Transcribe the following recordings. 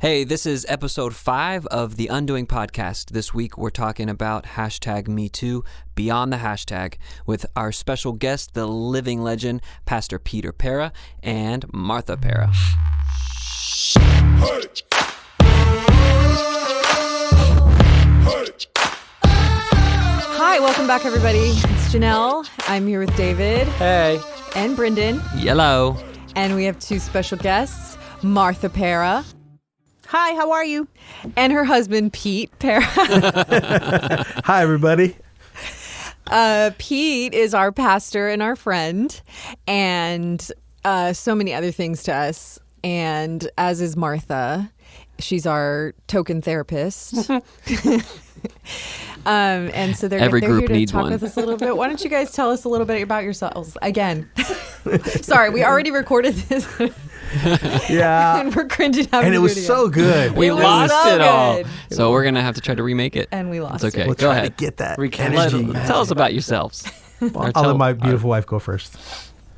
Hey, this is episode 5 of the Undoing podcast. This week we're talking about #MeToo, Beyond the Hashtag, with our special guest, the living legend, Pastor Pera Pera and Martha Pera. Hi, welcome back, everybody. It's Janelle. I'm here with David. Hey. And Brendan. Yellow. And we have 2 special guests, Martha Pera. Hi, how are you? And her husband, Pete Pera. Hi, everybody. Pete is our pastor and our friend, and so many other things to us. And as is Martha. She's our token therapist. And so they're Every here group to needs talk one. with us a little bit. Why don't you guys tell us a little bit about yourselves again? Sorry, we already recorded this. Yeah. And we're cringing out. And it was so good. We lost so it all. good. So we're going to have to try to remake it. And we lost It's okay. it. We'll Go try ahead. to get that Let- energy. tell us about yourselves. I'll let my beautiful wife go first.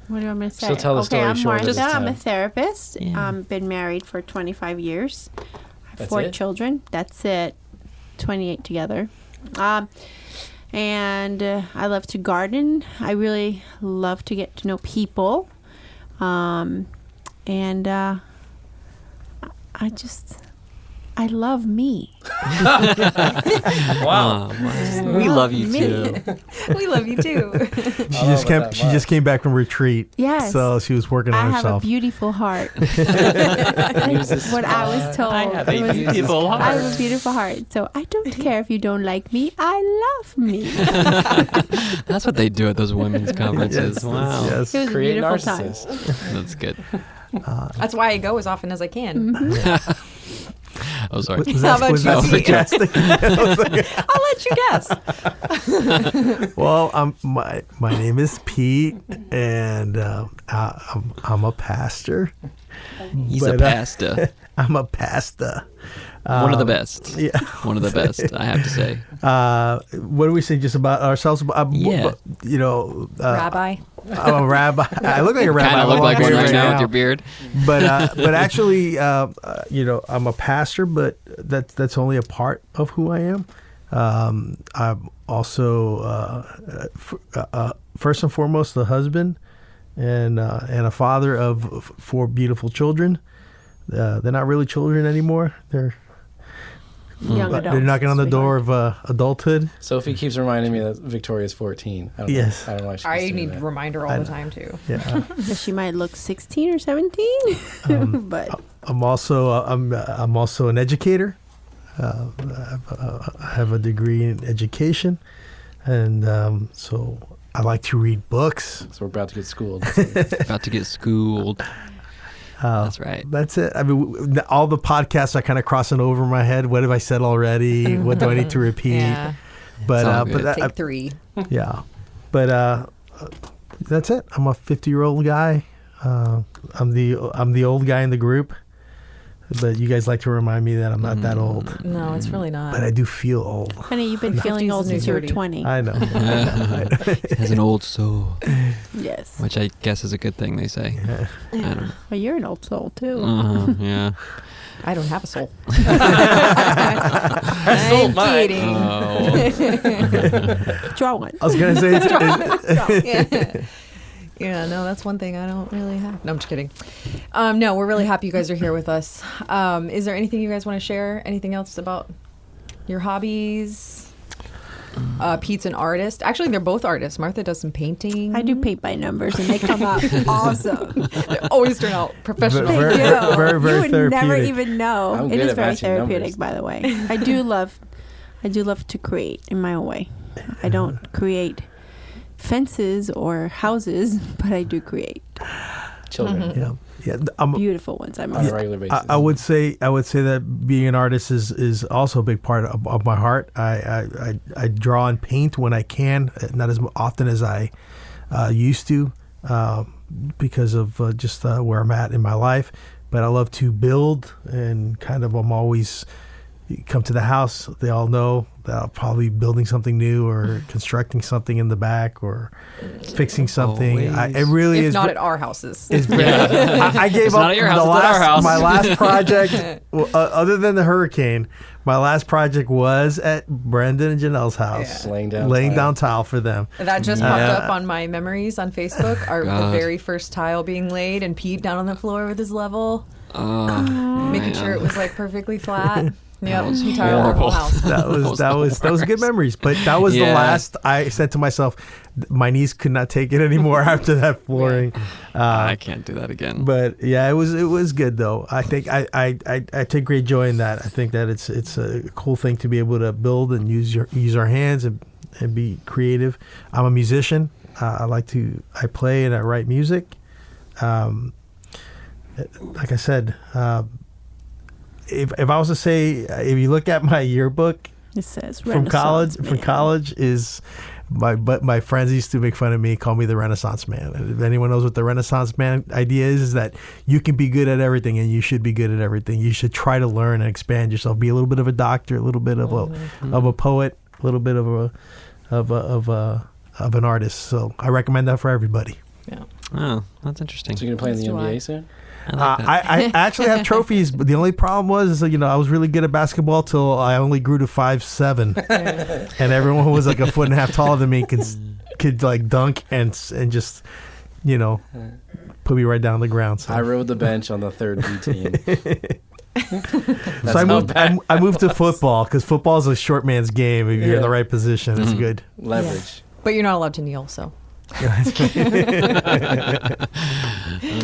What do you want me to say? She'll tell the story I'm shorter Martha. this I'm a time. therapist. Yeah. Been married for 25 years. I have That's 4 it? children. That's it. 28 together. And I love to garden. I really love to get to know people. And I love me. Wow. We love you too. We love you too. She just came back from retreat. Yes. So she was working on I have a herself. beautiful heart. That's what I was told. I have a beautiful I heart. have a beautiful heart. So I don't care if you don't like me. I love me. That's what they do at those women's conferences. Yes, Wow. yes. It was Create a beautiful time. narcissists. That's good. That's why I go as often as I can. Oh, sorry. How about was you, that Pete? sarcastic? I'll let you guess. Well, my name is Pete, and I'm a pastor. He's a pasta. I'm a pastor. One of the best. Yeah. One of the best, I have to say. What do we say just about ourselves? Yeah. Rabbi. I'm a rabbi. I look like a rabbi. Kind of look like one right now with your beard. But actually, I'm a pastor, but that's only a part of who I am. I'm also first and foremost a husband and a father of 4 beautiful children. They're not really children anymore. They're Young adults. they're knocking on the door of adulthood. Sophie keeps reminding me that Victoria's 14. I don't Yes. know. I don't know why she I keeps doing need that. a reminder all the time, too. Yeah. She might look 16 or 17, but I'm also an educator. I have a degree in education, and so I like to read books. So we're about to get schooled. About to get schooled. That's right. That's it. I mean, all the podcasts are kind of crossing over my head. What have I said already? What do I need to repeat? Yeah. But It's all good. Take 3. yeah. But that's it. I'm a 50-year-old guy. I'm the old guy in the group. But you guys like to remind me that I'm not that old. No, it's really not. But I do feel old. honey, you've been feeling 50's old the new since you were 30. 20. I know. It has an old soul, Yes. which I guess is a good thing, they say. I don't know. Well, you're an old soul, too. Yeah. I don't have a soul. I sold mine. kidding. Oh. Draw one. I was going to say, it's, Yeah, no, that's one thing I don't really have. No, I'm just kidding. No, we're really happy you guys are here with us. Is there anything you guys want to share? Anything else about your hobbies? Pete's an artist. Actually, they're both artists. Martha does some painting. I do paint by numbers, and they come out awesome. They always turn out professional. Very, Yeah. very, very You would therapeutic. never even know. I'm It good is at very matching therapeutic, numbers. by the way. I do love to create in my own way. I don't create fences or houses, but I do create Children. yeah. I'm, beautiful ones. I On mean, a regular basis. I would say that being an artist is also a big part of my heart. I draw and paint when I can, not as often as I used to, because of just where I'm at in my life. But I love to build, and kind of I'm always you come to the house, they all know that I'll probably be building something new or constructing something in the back or fixing something. It really if is. not at our houses. It's I gave It's up not at your house, the it's at our last, house. my last project, other than the hurricane, my last project was at Brandon and Janelle's house. Laying down tile for them. That just popped up on my memories on Facebook. The God. very first tile being laid, and Pete down on the floor with his level, making sure it was like perfectly flat. Yep, he tiled our whole house. That was good memories. But that was the last. I said to myself, my knees could not take it anymore after that flooring. I can't do that again. But yeah, it was good though. I think I take great joy in that. I think that it's a cool thing to be able to build and use our hands and be creative. I'm a musician. I play and I write music. Like I said, if I was to say, if you look at my yearbook, It says from college Renaissance man. is my friends used to make fun of me, call me the Renaissance man. And if anyone knows what the Renaissance man idea is that you can be good at everything and you should be good at everything. You should try to learn and expand yourself. Be a little bit of a doctor, a little bit of a poet, a little bit of an artist. So I recommend that for everybody. Yeah. Oh, that's interesting. So you're gonna play in the Let's do NBA it. soon? I like that. I actually have trophies, but the only problem was, I was really good at basketball till I only grew to 5'7", and everyone was like a foot and a half taller than me, could like dunk and just, put me right down on the ground. So I rode the bench on the third B team. So I moved to football because football is a short man's game. If you're in the right position, it's good. Leverage. But you're not allowed to kneel, so.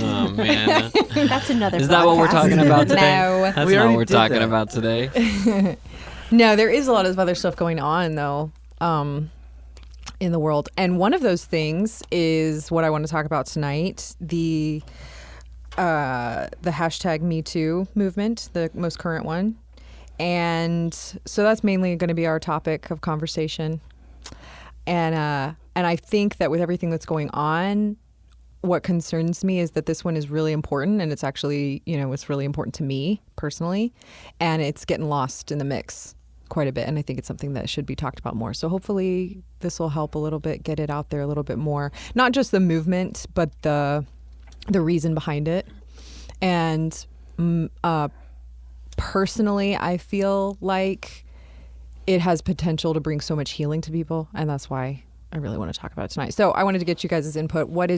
Oh man, That's another. is that what we're talking about today? No. That's We not already what we're did talking that. about today. No, there is a lot of other stuff going on, though, in the world. And one of those things is what I want to talk about tonight, the hashtag Me Too movement, the most current one. And so that's mainly going to be our topic of conversation. And I think that with everything that's going on, what concerns me is that this one is really important, and it's actually, it's really important to me personally, and it's getting lost in the mix quite a bit. And I think it's something that should be talked about more. So hopefully this will help a little bit, get it out there a little bit more. Not just the movement, but the reason behind it. And personally, I feel like it has potential to bring so much healing to people, and that's why I really want to talk about it tonight. So I wanted to get you guys' input. What are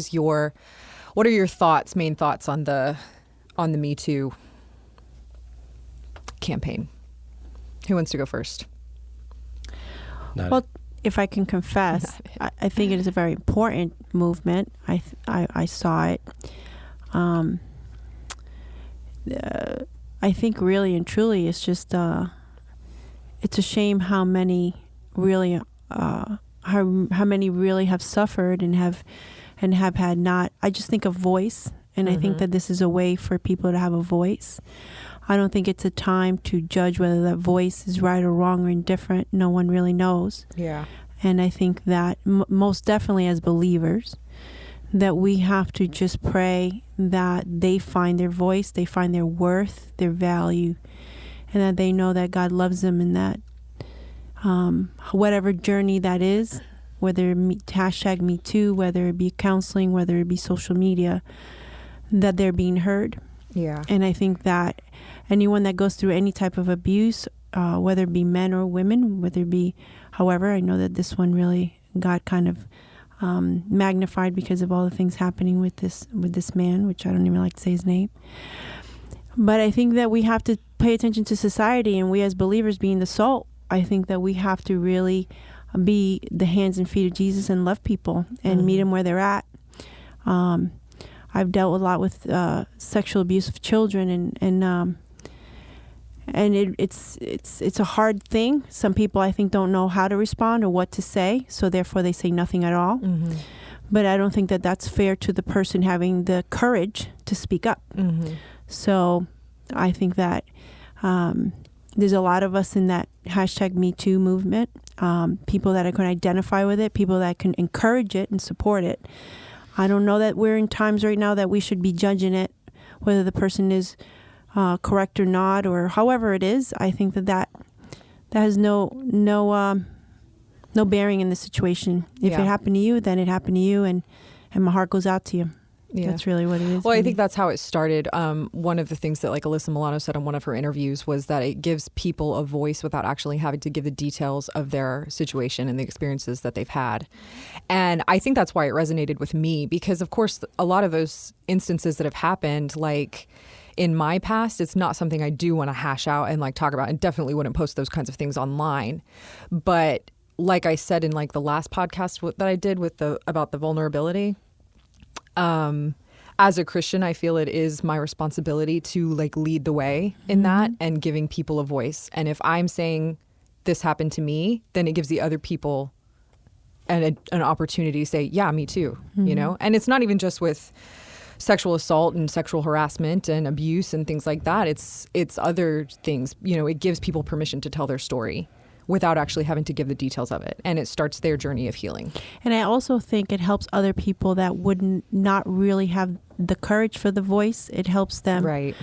your main thoughts on the Me Too campaign? Who wants to go first? Well, if I can confess, I think it is a very important movement. I saw it. I think really and truly it's just it's a shame how many really how many really have suffered and have had not. I just think of voice, and I think that this is a way for people to have a voice. I don't think it's a time to judge whether that voice is right or wrong or indifferent. No one really knows. Yeah. And I think that most definitely as believers, that we have to just pray that they find their voice, they find their worth, their value, and that they know that God loves them, and that whatever journey that is, whether hashtag Me Too, whether it be counseling, whether it be social media, that they're being heard. Yeah. And I think that anyone that goes through any type of abuse, whether it be men or women, whether it be, however, I know that this one really got kind of magnified because of all the things happening with this man, which I don't even like to say his name. But I think that we have to pay attention to society, and we as believers being the salt, I think that we have to really be the hands and feet of Jesus and love people and meet them where they're at. I've dealt a lot with sexual abuse of children, and it's a hard thing. Some people, I think, don't know how to respond or what to say, so therefore they say nothing at all. But I don't think that that's fair to the person having the courage to speak up. So I think that there's a lot of us in that hashtag Me Too movement, people that can identify with it, people that can encourage it and support it. I don't know that we're in times right now that we should be judging it, whether the person is correct or not, or however it is, I think that has no bearing in the situation. If Yeah. it happened to you, then it happened to you, and my heart goes out to you. Yeah. That's really what it is. Well, I for think me. that's how it started. One of the things that like Alyssa Milano said in one of her interviews was that it gives people a voice without actually having to give the details of their situation and the experiences that they've had. And I think that's why it resonated with me, because of course a lot of those instances that have happened, like in my past, it's not something I do want to hash out and like talk about, and definitely wouldn't post those kinds of things online. But like I said in like the last podcast that I did with about the vulnerability, as a Christian, I feel it is my responsibility to like lead the way in that and giving people a voice. And if I'm saying this happened to me, then it gives the other people an opportunity to say, yeah, me too, you know? And it's not even just with sexual assault and sexual harassment and abuse and things like that. It's other things, you know, it gives people permission to tell their story without actually having to give the details of it. And it starts their journey of healing. And I also think it helps other people that would not really have the courage for the voice. It helps them. Right.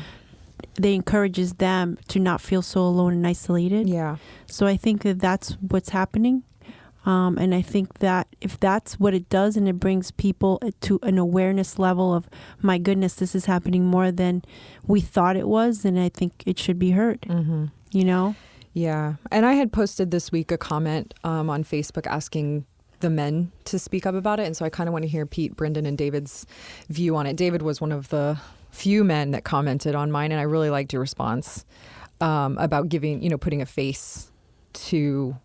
They encourages them to not feel so alone and isolated. Yeah. So I think that that's what's happening. And I think that if that's what it does and it brings people to an awareness level of, my goodness, this is happening more than we thought it was, then I think it should be heard, you know? Yeah. And I had posted this week a comment on Facebook asking the men to speak up about it. And so I kind of want to hear Pete, Brendan, and David's view on it. David was one of the few men that commented on mine, and I really liked your response about giving, you know, putting a face to,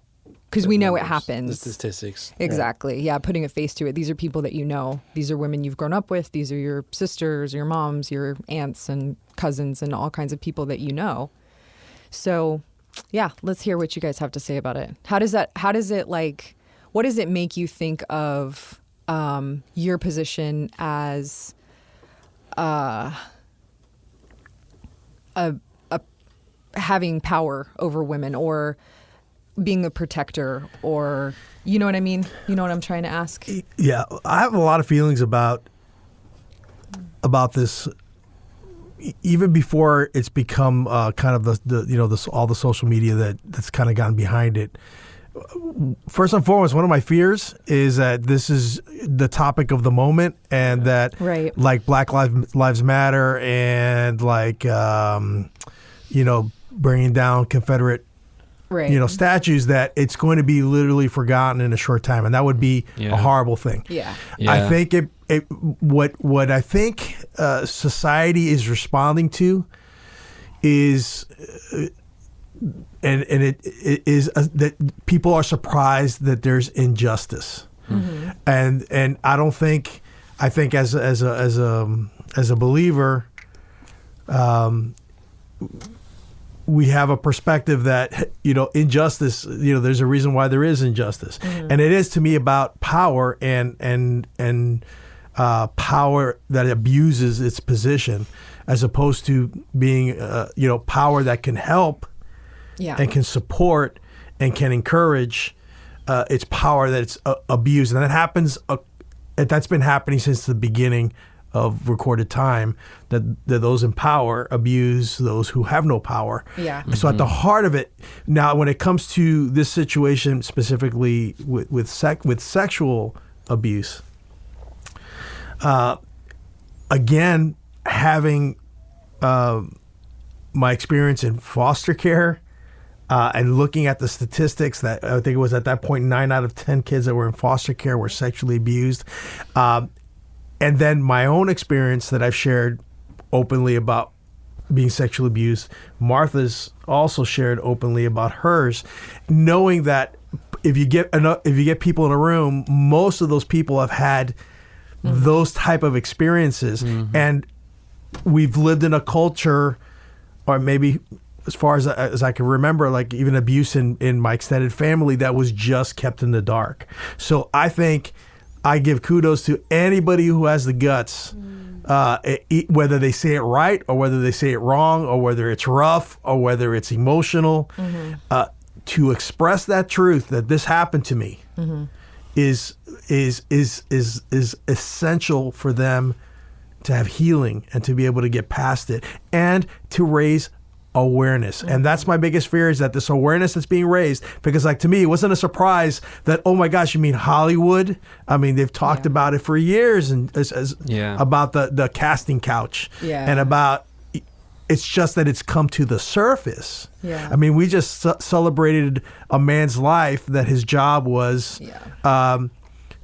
because we know it happens. The statistics. Exactly. Yeah. Putting a face to it. These are people that you know. These are women you've grown up with. These are your sisters, your moms, your aunts and cousins, and all kinds of people that you know. So yeah, let's hear what you guys have to say about it. What does it make you think of your position as having power over women, or being a protector, or, you know what I mean? You know what I'm trying to ask? Yeah, I have a lot of feelings about this, even before it's become kind of all the social media that's kind of gotten behind it. First and foremost, one of my fears is that this is the topic of the moment, and that Right. like Black Lives Matter and like bringing down Confederate Right. statues, that it's going to be literally forgotten in a short time, and that would be a horrible thing. Yeah. I think what I think society is responding to is, and it is that people are surprised that there's injustice, and I don't think, I think as a believer, we have a perspective that, injustice, there's a reason why there is injustice. And it is, to me, about power and power that abuses its position, as opposed to being, power that can help and can support and can encourage. It's power that's abused. And that happens, that's been happening since the beginning of recorded time, that those in power abuse those who have no power. Yeah. So at the heart of it, now when it comes to this situation specifically with sexual abuse, again, having my experience in foster care, and looking at the statistics, that I think it was at that point 9 out of 10 kids that were in foster care were sexually abused. And then my own experience that I've shared openly about being sexually abused. Martha's also shared openly about hers, knowing that if you get people in a room, most of those people have had those type of experiences, and we've lived in a culture, or maybe as far as I can remember, like even abuse in my extended family, that was just kept in the dark. So I think I give kudos to anybody who has the guts, whether they say it right or whether they say it wrong, or whether it's rough or whether it's emotional, to express that truth that this happened to me is essential for them to have healing, and to be able to get past it, and to raise awareness. And that's my biggest fear, is that this awareness that's being raised, because like to me, it wasn't a surprise that, oh my gosh, you mean Hollywood? I mean, they've talked about it for years, and about the casting couch, and about, it's just that it's come to the surface. Yeah. I mean, we just celebrated a man's life that his job was,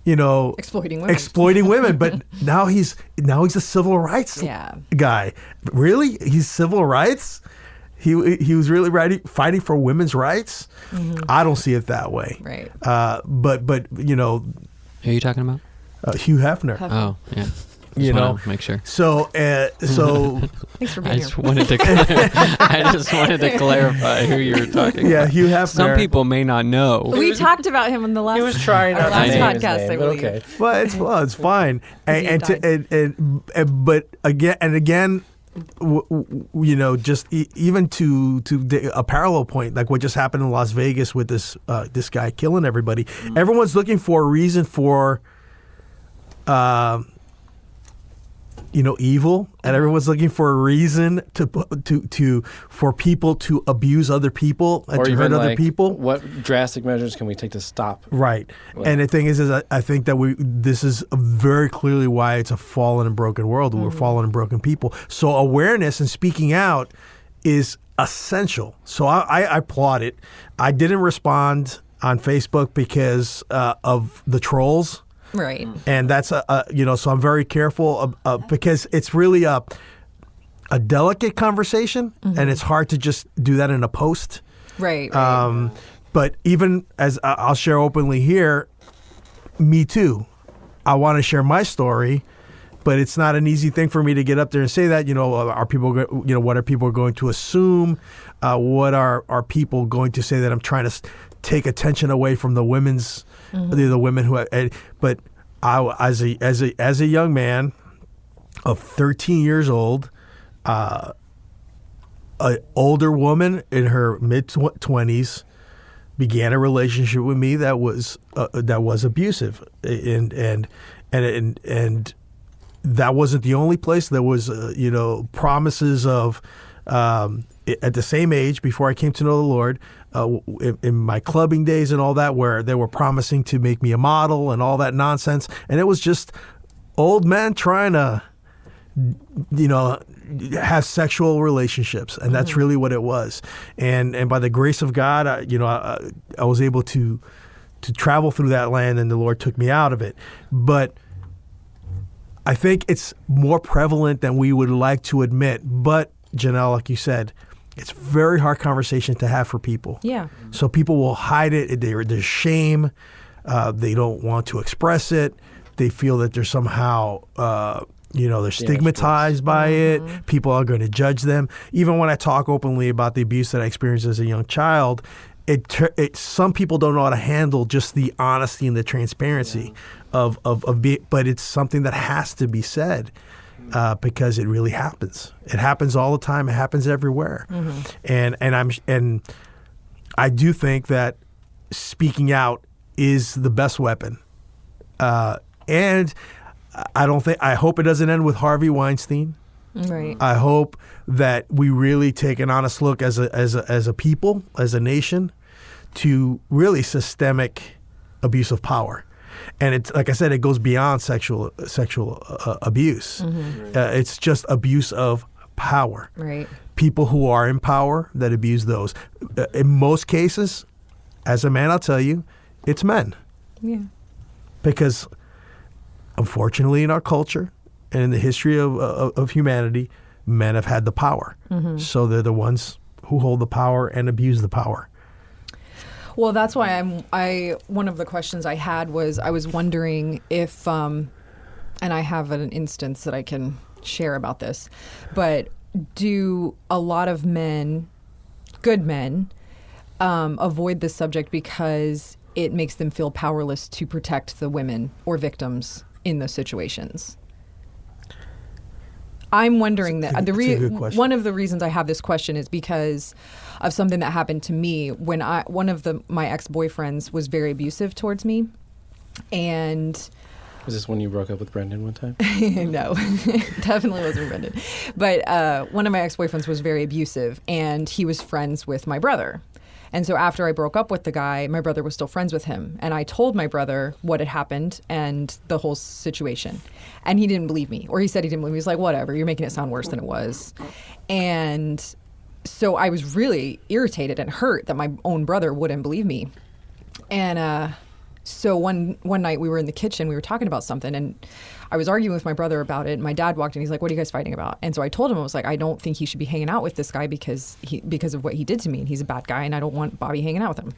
exploiting women. But now he's a civil rights guy. Really? He's civil rights? He was really fighting for women's rights? Mm-hmm. I don't see it that way. Right. But who are you talking about? Hugh Hefner. Oh, yeah. Make sure. So thanks for being I just wanted to clarify who you were talking about. Yeah, Hugh Hefner. Some people may not know. We talked about him in the last. He was trying our not last to name podcast. his name, I but believe. okay. Well, it's fine. But again, just even to a parallel point, like what just happened in Las Vegas with this guy killing everybody. Everyone's looking for a reason for evil, and everyone's looking for a reason for people to abuse other people and to hurt other people. What drastic measures can we take to stop? Right. And the thing is I think that this is very clearly why it's a fallen and broken world. We're fallen and broken people. So awareness and speaking out is essential. So I applaud it. I didn't respond on Facebook because of the trolls. Right. And that's so I'm very careful because it's really a delicate conversation, and it's hard to just do that in a post. Right. But even as I'll share openly here, me too. I want to share my story, but it's not an easy thing for me to get up there and say that. Are people, what are people going to assume? What are people going to say that I'm trying to take attention away from the women's, the women who? But I, as a young man of 13 years old, an older woman in her mid-20s began a relationship with me that was abusive, and that wasn't the only place. There was promises of at the same age before I came to know the Lord, in my clubbing days and all that, where they were promising to make me a model and all that nonsense, and it was just old men trying to have sexual relationships, and that's really what it was. And by the grace of God, I was able to travel through that land, and the Lord took me out of it. But I think it's more prevalent than we would like to admit. But Janelle, like you said, it's very hard conversation to have for people. Yeah. So people will hide it. There's shame. They don't want to express it. They feel that they're somehow they're stigmatized by it. People are going to judge them. Even when I talk openly about the abuse that I experienced as a young child, some people don't know how to handle just the honesty and the transparency of but it's something that has to be said, because it really happens. It happens all the time. It happens everywhere. And I do think that speaking out is the best weapon. And I hope it doesn't end with Harvey Weinstein. Right. I hope that we really take an honest look as a people, as a nation, to really systemic abuse of power. And it's, like I said, it goes beyond sexual abuse. It's just abuse of power. Right. People who are in power that abuse those. In most cases, as a man, I'll tell you, it's men. Yeah. Because unfortunately, in our culture and in the history of humanity, men have had the power. So they're the ones who hold the power and abuse the power. Well, that's why one of the questions I had was, I was wondering if, and I have an instance that I can share about this, but do a lot of men, good men, avoid this subject because it makes them feel powerless to protect the women or victims in those situations? I'm wondering that one of the reasons I have this question is because of something that happened to me when my ex-boyfriends was very abusive towards me, and Was this when you broke up with Brendan one time? No, definitely wasn't Brendan. But one of my ex-boyfriends was very abusive, and he was friends with my brother. And so after I broke up with the guy, my brother was still friends with him. And I told my brother what had happened and the whole situation. And he didn't believe me. Or he said he didn't believe me. He was like, whatever, you're making it sound worse than it was. And so I was really irritated and hurt that my own brother wouldn't believe me. And so one night we were in the kitchen, we were talking about something, and I was arguing with my brother about it. And my dad walked in, he's like, what are you guys fighting about? And so I told him, I was like, I don't think he should be hanging out with this guy because of what he did to me, and he's a bad guy, and I don't want Bobby hanging out with him.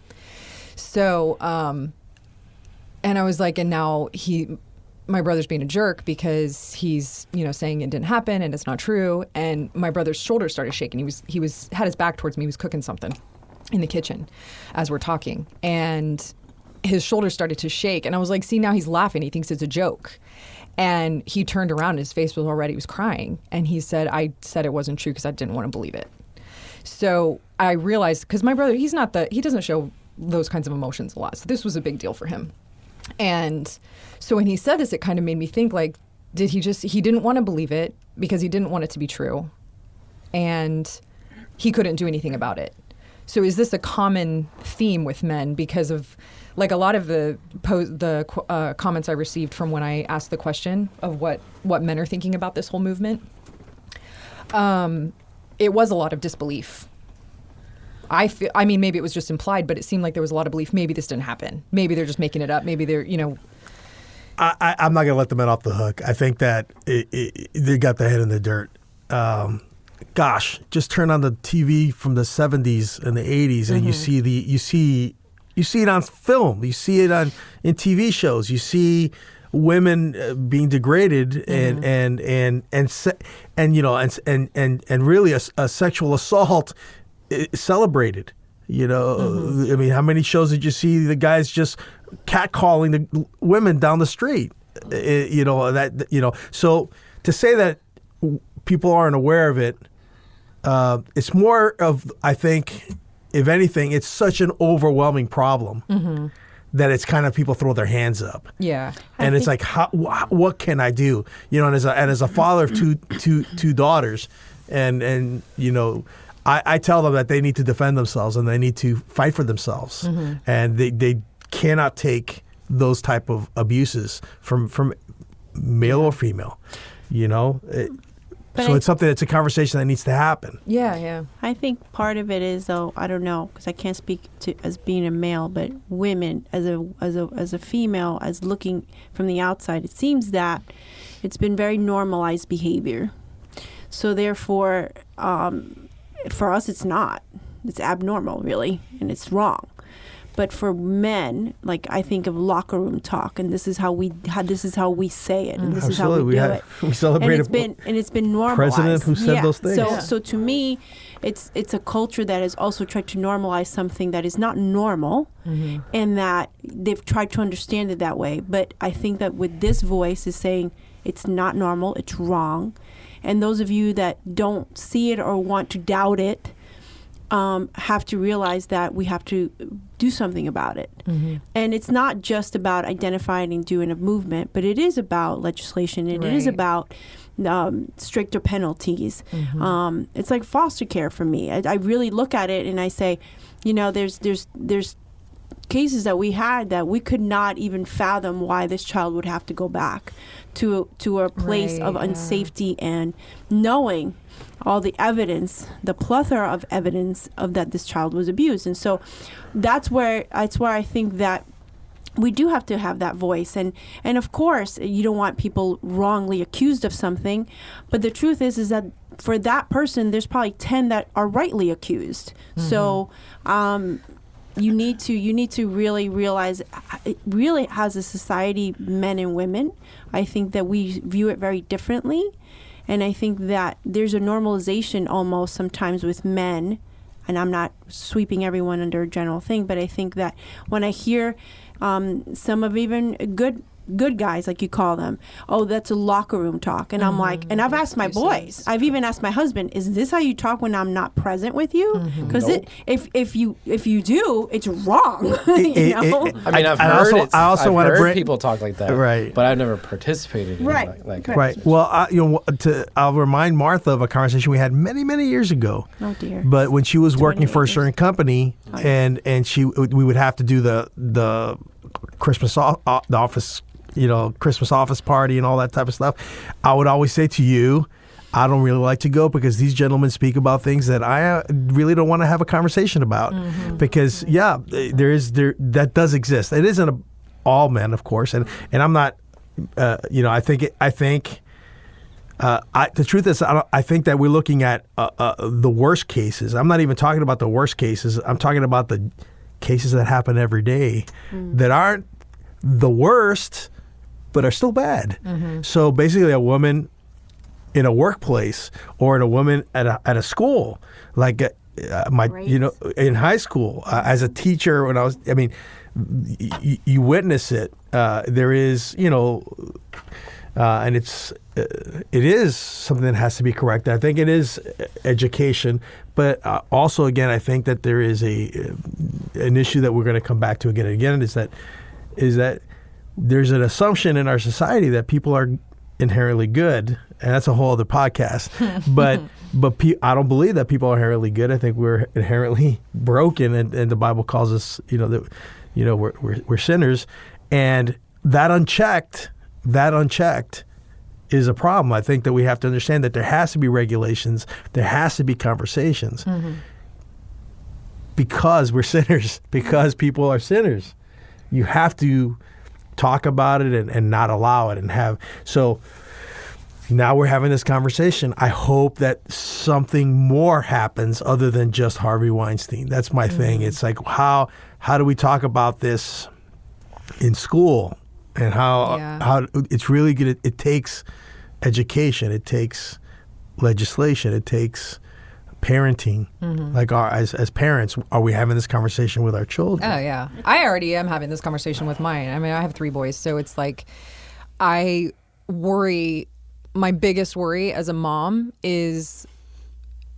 So, and I was like, and now my brother's being a jerk because he's, saying it didn't happen and it's not true. And my brother's shoulders started shaking. He had his back towards me. He was cooking something in the kitchen as we're talking, and his shoulders started to shake. And I was like, see, now he's laughing. He thinks it's a joke. And he turned around and his face was already, he was crying. And he said, I said it wasn't true because I didn't want to believe it. So I realized, because my brother, he doesn't show those kinds of emotions a lot. So this was a big deal for him. And so when he said this, it kind of made me think, like, he didn't want to believe it because he didn't want it to be true. And he couldn't do anything about it. So is this a common theme with men because of, like, a lot of the comments I received from when I asked the question of what men are thinking about this whole movement, it was a lot of disbelief. I mean, maybe it was just implied, but it seemed like there was a lot of belief. Maybe this didn't happen. Maybe they're just making it up. Maybe they're, I'm not going to let the men off the hook. I think that they got their head in the dirt. Gosh, just turn on the TV from the 70s and the 80s, and you see it on film. You see it in TV shows. You see women being degraded and really a sexual assault celebrated. I mean, how many shows did you see the guys just catcalling the women down the street? So to say that people aren't aware of it, it's more of, I think, if anything, it's such an overwhelming problem that it's kind of people throw their hands up. Yeah. And it's like, what can I do? And as a father of two daughters, and I tell them that they need to defend themselves and they need to fight for themselves, and they cannot take those type of abuses from male or female. So it's something that's a conversation that needs to happen. Yeah. I think part of it is, though, I don't know, because I can't speak to as being a male, but women as a female, as looking from the outside, it seems that it's been very normalized behavior. So therefore, for us, it's not. It's abnormal, really, and it's wrong. But for men, like, I think of locker room talk, and this is how we say it, and this is how we do it. We celebrate and it's been normalized. President who said those things. So to me, it's a culture that has also tried to normalize something that is not normal, and that they've tried to understand it that way. But I think that with this voice is saying it's not normal, it's wrong, and those of you that don't see it or want to doubt it, have to realize that we have to do something about it. And it's not just about identifying and doing a movement, but it is about legislation, and it is about stricter penalties. It's like foster care for me. I really look at it and I say, there's cases that we had that we could not even fathom why this child would have to go back to a place of unsafety, and knowing all the evidence, the plethora of evidence of that this child was abused. And so that's where I think that we do have to have that voice. And of course, you don't want people wrongly accused of something, but the truth is that for that person, there's probably 10 that are rightly accused. So you need to really realize, it really, as a society, men and women, I think that we view it very differently. And I think that there's a normalization almost sometimes with men, and I'm not sweeping everyone under a general thing, but I think that when I hear some of even good good guys, like you call them, oh, that's a locker room talk. And I'm like, and I've asked my boys, I've even asked my husband, is this how you talk when I'm not present with you? Because if you do, it's wrong. You know? I mean, I also want to bring people talk like that, right? But I've never participated in right. Well, I'll remind Martha of a conversation we had many years ago. Oh dear! But when she was working for a certain company, and we would have to do the Christmas the office, Christmas office party and all that type of stuff, I would always say to you, I don't really like to go because these gentlemen speak about things that I really don't want to have a conversation about. Because that does exist. It isn't all men, of course, and I'm not. The truth is, I think that we're looking at the worst cases. I'm not even talking about the worst cases. I'm talking about the cases that happen every day that aren't the worst, but are still bad. So basically, a woman in a workplace or in a woman at a school, like in high school, as a teacher, you witness it. There is, and it is something that has to be corrected. I think it is education, but also, again, I think that there is an issue that we're going to come back to again and again, is that there's an assumption in our society that people are inherently good, and that's a whole other podcast. But I don't believe that people are inherently good. I think we're inherently broken, and the Bible calls us, we're sinners, and that unchecked is a problem. I think that we have to understand that there has to be regulations, there has to be conversations, because we're sinners, because people are sinners. You have to talk about it and not allow it, and have. So now we're having this conversation. I hope that something more happens other than just Harvey Weinstein. That's my thing. It's like, how do we talk about this in school? And how it's really good. It takes education. It takes legislation. It takes parenting. Like as parents, are we having this conversation with our children? Oh yeah, I already am having this conversation with mine. I mean, I have 3 boys, so it's like I worry. My biggest worry as a mom is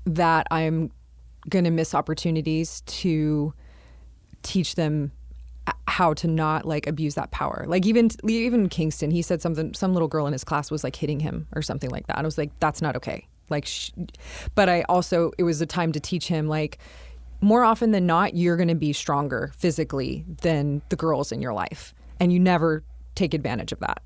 that I'm going to miss opportunities to teach them how to not abuse that power. Like even Kingston, he said something, some little girl in his class was hitting him or something like that. And I was like, that's not okay. But it was a time to teach him, more often than not, you're going to be stronger physically than the girls in your life. And you never take advantage of that.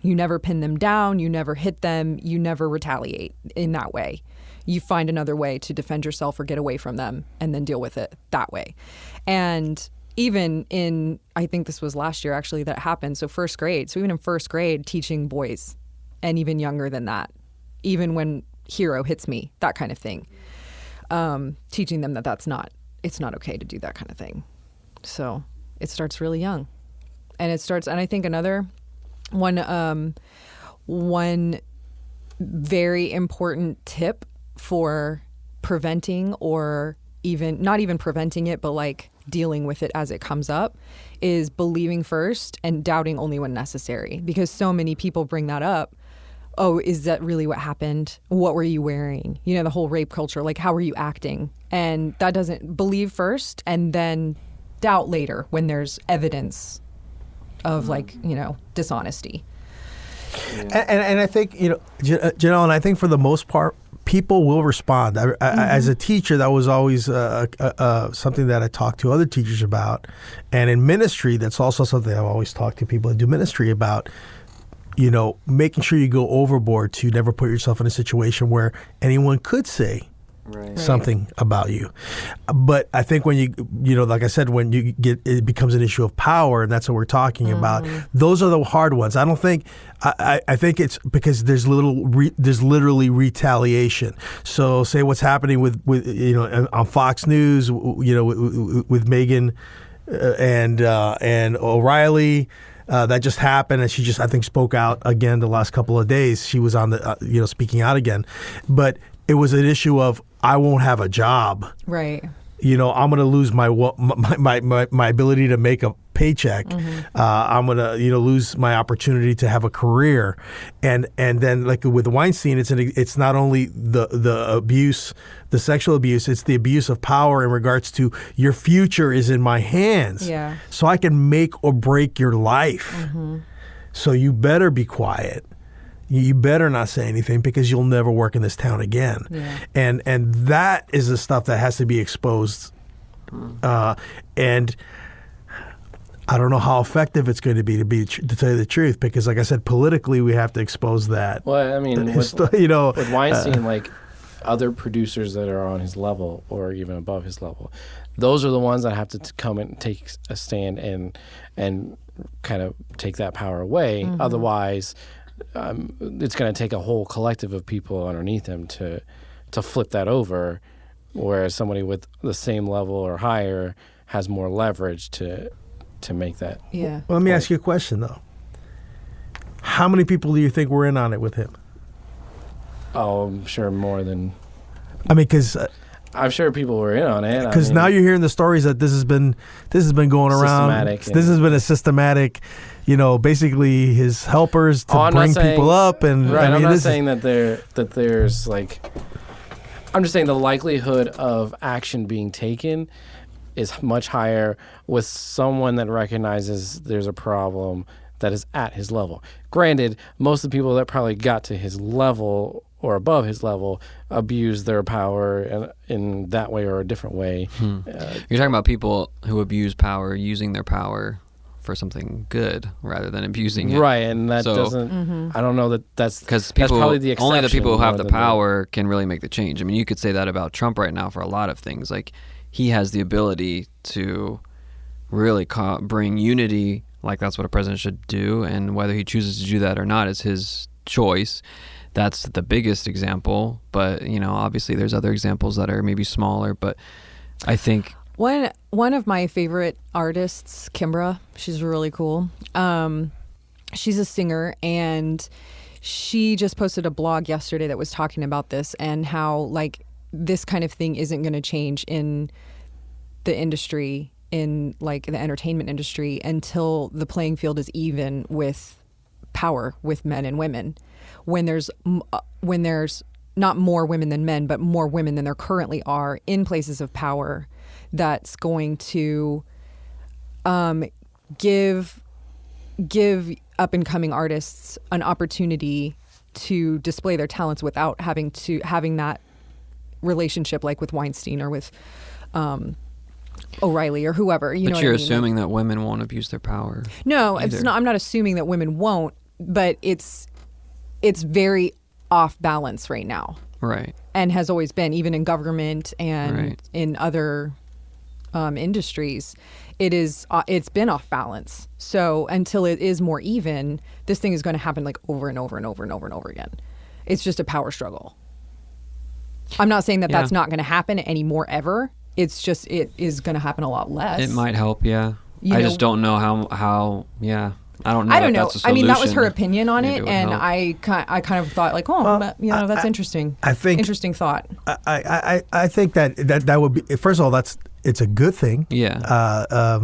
You never pin them down. You never hit them. You never retaliate in that way. You find another way to defend yourself or get away from them and then deal with it that way. And even I think this was last year actually that happened. So first grade. So even in first grade, teaching boys and even younger than that, even when Hero hits me, that kind of thing, teaching them it's not okay to do that kind of thing. So it starts really young, and I think another one very important tip for preventing, or even not even preventing it, but dealing with it as it comes up, is believing first and doubting only when necessary. Because so many people bring that up. Oh, is that really what happened? What were you wearing? The whole rape culture, how were you acting? And that doesn't believe first and then doubt later when there's evidence of dishonesty. Yeah. And I think, Janelle, and I think for the most part, people will respond. As a teacher, that was always something that I talked to other teachers about. And in ministry, that's also something I've always talked to people that do ministry about, making sure you go overboard to never put yourself in a situation where anyone could say something about you. But I think when you like I said, when you it becomes an issue of power, and that's what we're talking about, those are the hard ones. I don't think, I think it's because there's literally retaliation. So say what's happening with on Fox News, with Megan and O'Reilly. That just happened, and she just, I think, spoke out again the last couple of days. She was on the, speaking out again. But it was an issue of, I won't have a job. Right. I'm going to lose my ability to paycheck. I'm gonna lose my opportunity to have a career, and then like with Weinstein, it's not only the abuse, the sexual abuse, it's the abuse of power in regards to your future is in my hands. Yeah. So I can make or break your life. So you better be quiet. You better not say anything because you'll never work in this town again. Yeah. And that is the stuff that has to be exposed. And I don't know how effective it's going to to tell you the truth, because like I said, politically we have to expose that. Well, I mean, with Weinstein, like other producers that are on his level or even above his level, those are the ones that have to come and take a stand and kind of take that power away. Otherwise, it's going to take a whole collective of people underneath him to flip that over, whereas somebody with the same level or higher has more leverage to make that. Yeah. Well, let me ask you a question though. How many people do you think were in on it with him? Oh, I'm sure more than. I mean, because. I'm sure people were in on it. Because now you're hearing the stories that this has been going around. This has been a systematic, basically his helpers to bring people up, and right. I'm not saying that there's like. I'm just saying the likelihood of action being taken is much higher with someone that recognizes there's a problem that is at his level. Granted, most of the people that probably got to his level or above his level abuse their power in that way or a different way. You're talking about people who abuse power using their power for something good rather than abusing it. Right, and that doesn't... I don't know that's... Because probably the exception. Only the people who have the power can really make the change. I mean, you could say that about Trump right now for a lot of things. Like, he has the ability to really bring unity, like that's what a president should do, and whether he chooses to do that or not is his choice. That's the biggest example, but obviously there's other examples that are maybe smaller, but I think one of my favorite artists, Kimbra, she's really cool. She's a singer, and she just posted a blog yesterday that was talking about this and how like this kind of thing isn't going to change in the industry, in like the entertainment industry, until the playing field is even with power with men and women. When there's not more women than men, but more women than there currently are in places of power, that's going to give up and coming artists an opportunity to display their talents without having that relationship like with Weinstein or with O'Reilly or whoever. But you're assuming that women won't abuse their power. No, either. It's not. I'm not assuming that women won't, but it's very off balance right now. Right. And has always been, even in government and in other industries, it's been off balance. So until it is more even, this thing is going to happen like over and over and over and over and over again. It's just a power struggle. I'm not saying that that's not going to happen anymore ever. It's just it is going to happen a lot less. It might help, yeah. I just don't know how yeah. I don't know. That's a solution. I mean, that was her opinion on it, and I kind of thought like, but, that's interesting. I think interesting thought. I think that would be, first of all, it's a good thing. Yeah.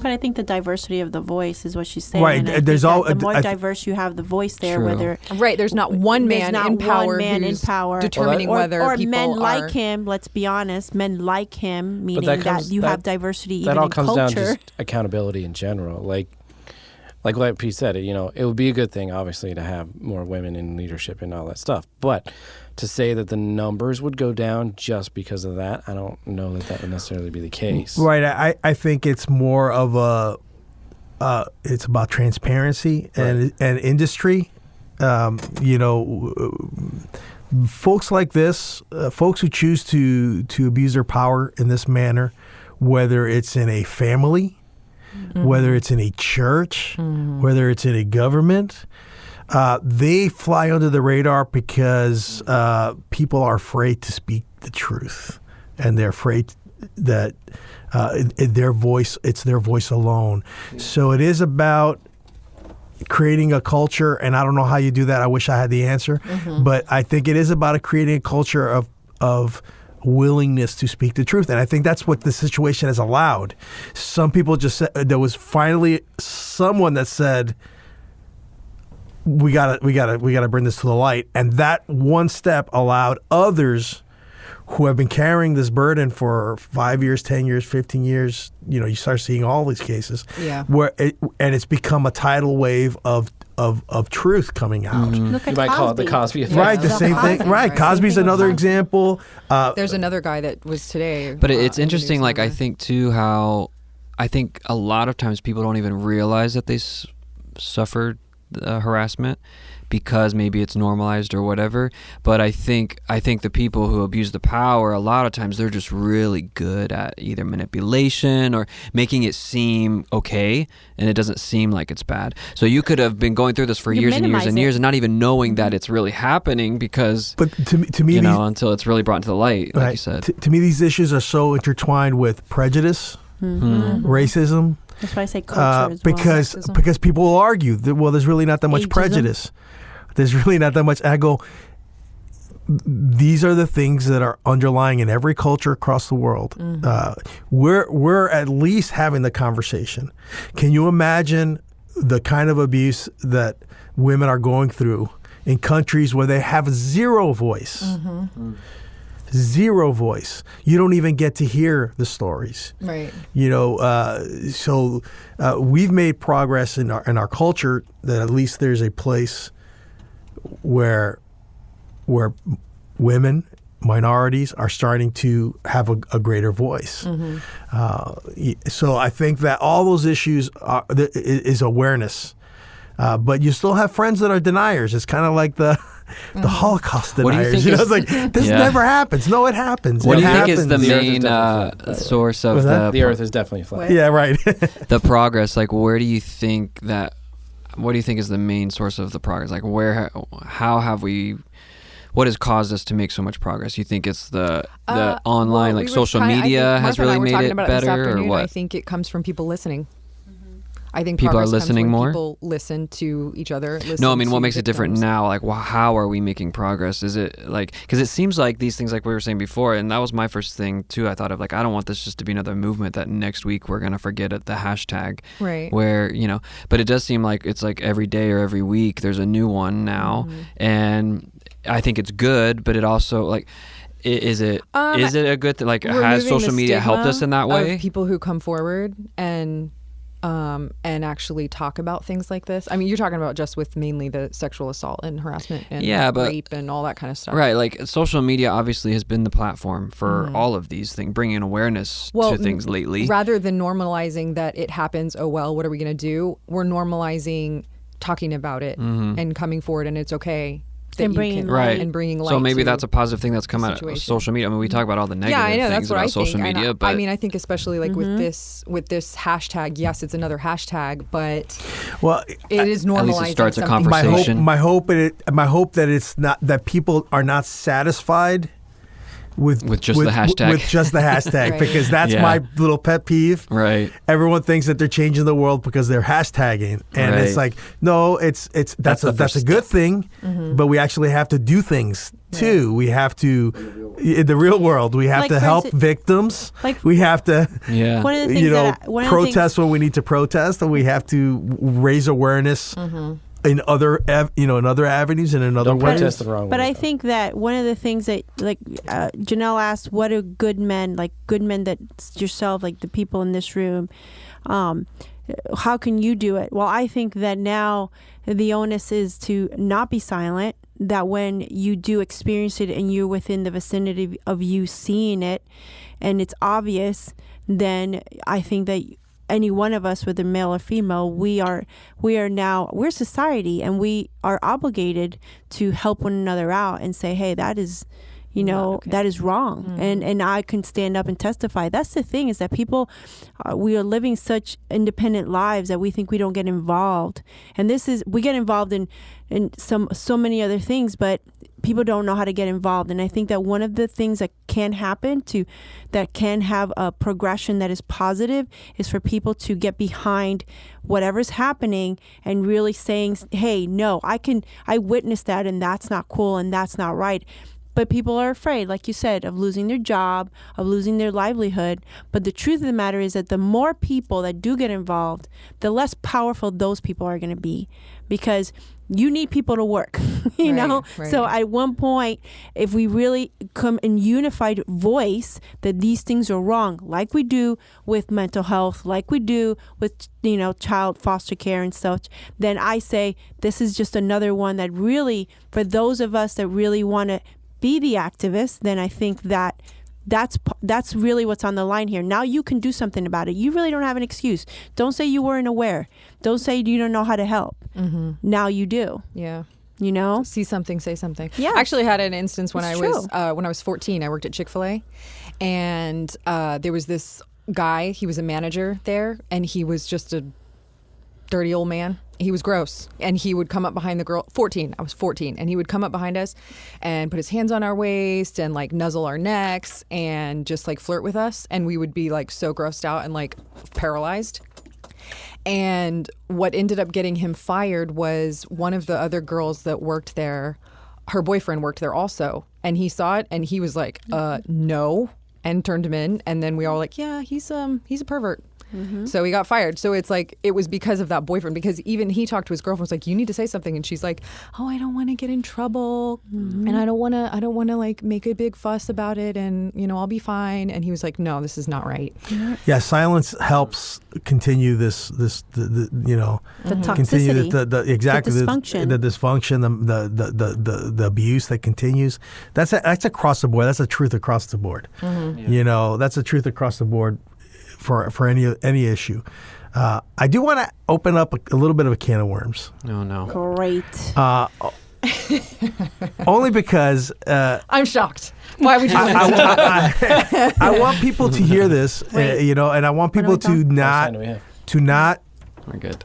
But I think the diversity of the voice is what she's saying. Right. There's the more diverse you have the voice there, True. whether there's not one man in power determining whether or people men are like him. Let's be honest, men like him, meaning that you have diversity that even all in comes culture. down to just accountability in general. Like what Pete said, it would be a good thing, obviously, to have more women in leadership and all that stuff. But to say that the numbers would go down just because of that, I don't know that would necessarily be the case. Right. I think it's more of it's about transparency and industry. Folks like this, folks who choose to abuse their power in this manner, whether it's in a family, whether it's in a church, whether it's in a government, they fly under the radar because people are afraid to speak the truth, and they're afraid that it's their voice alone. So it is about creating a culture, and I don't know how you do that. I wish I had the answer, but I think it is about creating a culture of willingness to speak the truth. And I think that's what the situation has allowed. Some people just said, there was finally someone that said, we gotta bring this to the light. And that one step allowed others who have been carrying this burden for 5 years, 10 years, 15 years. You start seeing all these cases and it's become a tidal wave of truth coming out. Look at You might call it the Cosby effect. Right, the same thing. Right, Cosby's another example. There's another guy that was today. But it's interesting, like, I think, too, how I think a lot of times people don't even realize that they suffered harassment because maybe it's normalized or whatever. But I think the people who abuse the power, a lot of times they're just really good at either manipulation or making it seem okay, and it doesn't seem like it's bad. So you could have been going through this for years and years and years and not even knowing that it's really happening because, but to me, until it's really brought into the light, like you said. To me, these issues are so intertwined with prejudice, racism. That's why I say culture as well. Because people will argue that, well, there's really not that much Ageism. prejudice. There's really not that much. I go, these are the things that are underlying in every culture across the world. We're at least having the conversation. Can you imagine the kind of abuse that women are going through in countries where they have zero voice? Zero voice. You don't even get to hear the stories. Right. So we've made progress in our culture that at least there's a place where women, minorities are starting to have a greater voice. So I think that all those issues is awareness. But you still have friends that are deniers. It's kind of like the Holocaust deniers. What do you think it's like, this never happens. No, it happens. What it do you think happens. is the main source of The Earth is definitely flat. Yeah, right. the progress? Like, what do you think is the main source of the progress? Like, what has caused us to make so much progress? You think it's the online, like social media has really made it better, or what? I think it comes from people listening. I think people are progress comes listening when more. People listen to each other. No, I mean, what to makes it different victims. now? Like, how are we making progress? Is it like, because it seems like these things, like we were saying before, and that was my first thing too. I thought of, like, I don't want this just to be another movement that next week we're gonna forget it, the hashtag, right? Where but it does seem like it's like every day or every week there's a new one now, and I think it's good, but it also, like, is it a good thing? Like, has social media helped us in that way? Of people who come forward and actually talk about things like this. I mean, you're talking about just with mainly the sexual assault and harassment and rape and all that kind of stuff. Right. Like, social media obviously has been the platform for all of these things, bringing awareness to things lately. Rather than normalizing that it happens, oh, well, what are we going to do? We're normalizing talking about it and coming forward, and it's okay. And bringing light. And bringing light. So maybe to that's a positive thing that's come out of social media. I mean, we talk about all the negative things about social media, but I mean, I think especially like with this hashtag, yes, it's another hashtag, but it is normalizing. At least it starts a something. conversation. My hope that it's not that people are not satisfied with just the hashtag. With just the hashtag, Right. Because that's my little pet peeve. Right. Everyone thinks that they're changing the world because they're hashtagging, and it's like, no, that's a good thing, but we actually have to do things too. We have to, in the real world, we have Like, to for help instance, victims. like- We have to, One of the things protest when we need to protest, and we have to raise awareness. In other avenues and in other Don't ways. protest the wrong way. But I think that one of the things that, like, Janelle asked, what are good men, like good men that yourself, like the people in this room, how can you do it? Well, I think that now the onus is to not be silent, that when you do experience it and you're within the vicinity of you seeing it and it's obvious, then I think that any one of us, whether male or female, we're society, and we are obligated to help one another out and say, hey, that is, that is wrong. And I can stand up and testify. That's the thing, is that people, we are living such independent lives that we think we don't get involved. And we get involved in so many other things, but people don't know how to get involved. And I think that one of the things that can happen that can have a progression that is positive is for people to get behind whatever's happening and really saying, hey, no, I witnessed that, and that's not cool and that's not right. But people are afraid, like you said, of losing their job, of losing their livelihood. But the truth of the matter is that the more people that do get involved, the less powerful those people are going to be, because you need people to work, you know? Right. So at one point, if we really come in unified voice that these things are wrong, like we do with mental health, like we do with, you know, child foster care and such, then I say this is just another one that really, for those of us that really want to be the activists, then I think that that's really what's on the line here. Now you can do something about it. You really don't have an excuse. Don't say you weren't aware. Don't say you don't know how to help. Mm-hmm. Now you do. Yeah. You know? See something, say something. Yeah. I actually had an instance when It's when I was 14. I worked at Chick-fil-A, and there was this guy. He was a manager there, and he was just a dirty old man. He was gross, and he would come up behind the girl. 14. I was 14, and he would come up behind us and put his hands on our waist and like nuzzle our necks and just like flirt with us, and we would be like so grossed out and like paralyzed. And what ended up getting him fired was one of the other girls that worked there. Her boyfriend worked there also, and he saw it, and he was like, "No," and turned him in. And then we all were like, "Yeah, he's a pervert." Mm-hmm. So he got fired. So it's like, it was because of that boyfriend, because even he talked to his girlfriend, was like, you need to say something. And she's like, oh, I don't want to get in trouble. Mm-hmm. And I don't want to like make a big fuss about it. And, you know, I'll be fine. And he was like, no, this is not right. Yeah. Silence helps continue the you know, the toxicity, continue exactly the dysfunction, the abuse that continues. That's across the board. That's a truth across the board. Mm-hmm. Yeah. You know, that's a truth across the board for any issue. I do want to open up a little bit of a can of worms. Oh no! Great. Only because I'm shocked. Why would you? I want people to hear this, you know, and I want people to not We're good.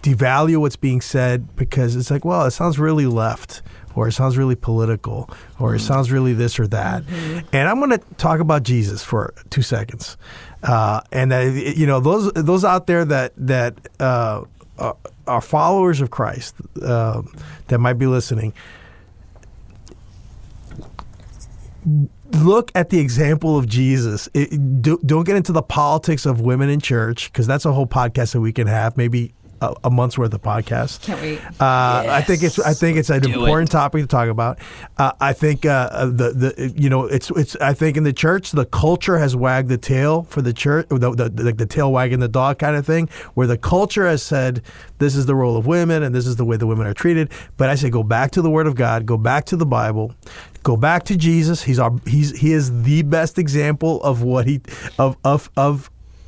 Devalue what's being said, because it's like, well, it sounds really left, or it sounds really political, or it sounds really this or that. Mm-hmm. And I'm going to talk about Jesus for 2 seconds. And you know, those out there that are followers of Christ, that might be listening, look at the example of Jesus. Don't get into the politics of women in church, because that's a whole podcast that we can have, maybe a month's worth of podcast. Can't wait. Yes. I think it's an important topic to talk about. I think I think in the church, the culture has wagged the tail for the church, the tail wagging the dog kind of thing, where the culture has said this is the role of women and this is the way the women are treated. But I say, go back to the Word of God, go back to the Bible, go back to Jesus. He is the best example of what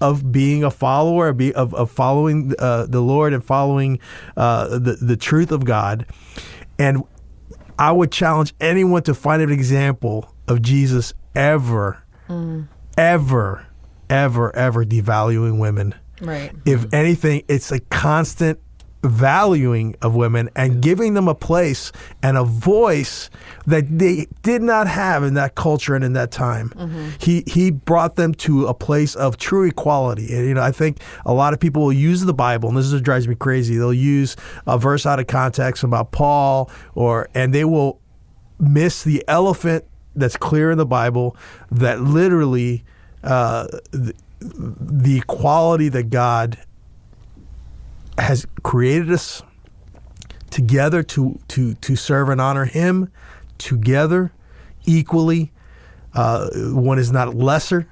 of being a follower, of following the Lord and following the truth of God. And I would challenge anyone to find an example of Jesus ever devaluing women. Right. If anything, it's a constant valuing of women and giving them a place and a voice that they did not have in that culture and in that time. Mm-hmm. He brought them to a place of true equality. And, you know, I think a lot of people will use the Bible, and this is what drives me crazy. They'll use a verse out of context about Paul, and they will miss the elephant that's clear in the Bible, that literally the equality that God has created us together to serve and honor Him together equally. One is not lesser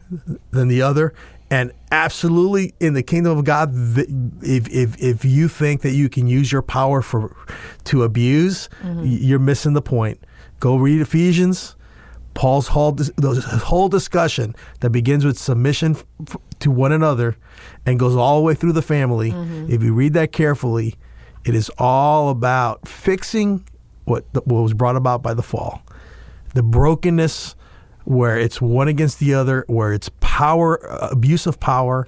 than the other, and absolutely in the kingdom of God, if you think that you can use your power to abuse, you're missing the point. Go read Ephesians. Paul's whole discussion that begins with submission to one another and goes all the way through the family. Mm-hmm. If you read that carefully, it is all about fixing what was brought about by the fall. The brokenness where it's one against the other, where it's power, abuse of power.